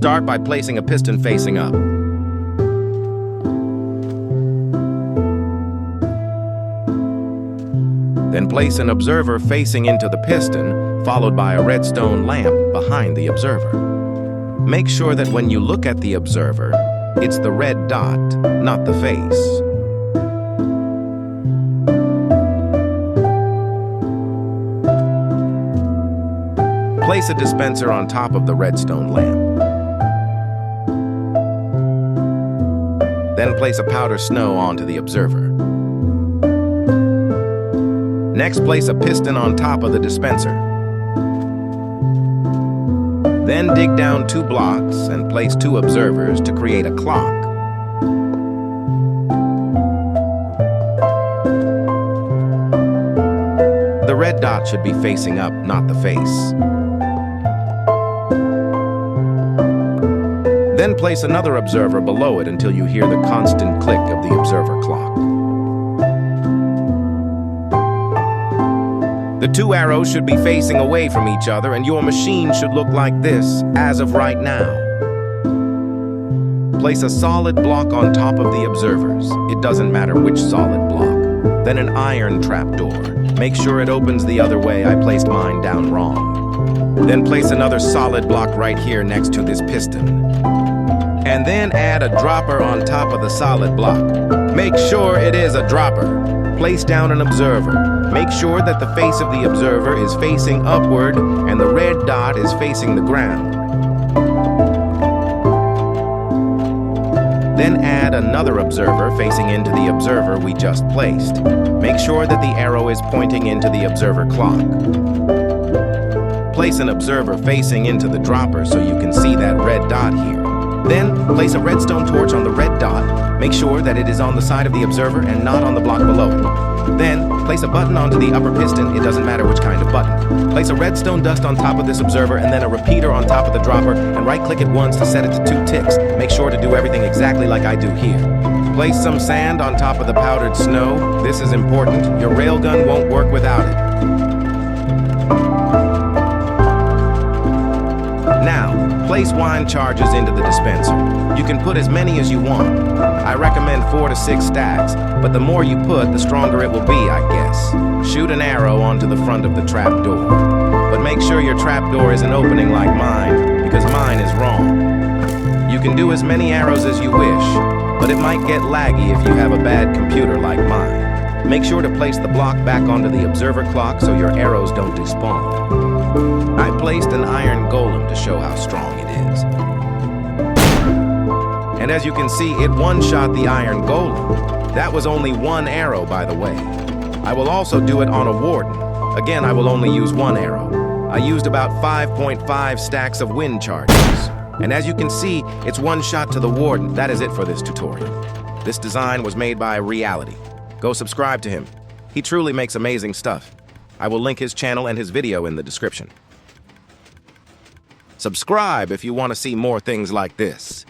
Start by placing a piston facing up. Then place an observer facing into the piston, followed by a redstone lamp behind the observer. Make sure that when you look at the observer, it's the red dot, not the face. Place a dispenser on top of the redstone lamp. Then place a powder snow onto the observer. Next, place a piston on top of the dispenser. Then dig down 2 blocks and place 2 observers to create a clock. The red dot should be facing up, not the face. Then place another observer below it until you hear the constant click of the observer clock. The 2 arrows should be facing away from each other, and your machine should look like this as of right now. Place a solid block on top of the observers. It doesn't matter which solid block. Then an iron trapdoor. Make sure it opens the other way. I placed mine down wrong. Then place another solid block right here next to this piston. And then add a dropper on top of the solid block. Make sure it is a dropper. Place down an observer. Make sure that the face of the observer is facing upward and the red dot is facing the ground. Then add another observer facing into the observer we just placed. Make sure that the arrow is pointing into the observer clock. Place an observer facing into the dropper so you can see that red dot here. Then, place a redstone torch on the red dot. Make sure that it is on the side of the observer and not on the block below it. Then, place a button onto the upper piston. It doesn't matter which kind of button. Place a redstone dust on top of this observer and then a repeater on top of the dropper, and right-click it once to set it to 2 ticks. Make sure to do everything exactly like I do here. Place some sand on top of the powdered snow. This is important. Your railgun won't work without it. Now, place wine charges into the dispenser. You can put as many as you want. I recommend 4 to 6 stacks, but the more you put, the stronger it will be, I guess. Shoot an arrow onto the front of the trapdoor. But make sure your trapdoor isn't opening like mine, because mine is wrong. You can do as many arrows as you wish, but it might get laggy if you have a bad computer like mine. Make sure to place the block back onto the observer clock so your arrows don't despawn. I placed an iron golem to show how strong it is. And as you can see, it one-shot the iron golem. That was only 1 arrow, by the way. I will also do it on a warden. Again, I will only use 1 arrow. I used about 5.5 stacks of wind charges. And as you can see, it's 1 shot to the warden. That is it for this tutorial. This design was made by Reality. Go subscribe to him. He truly makes amazing stuff. I will link his channel and his video in the description. Subscribe if you want to see more things like this.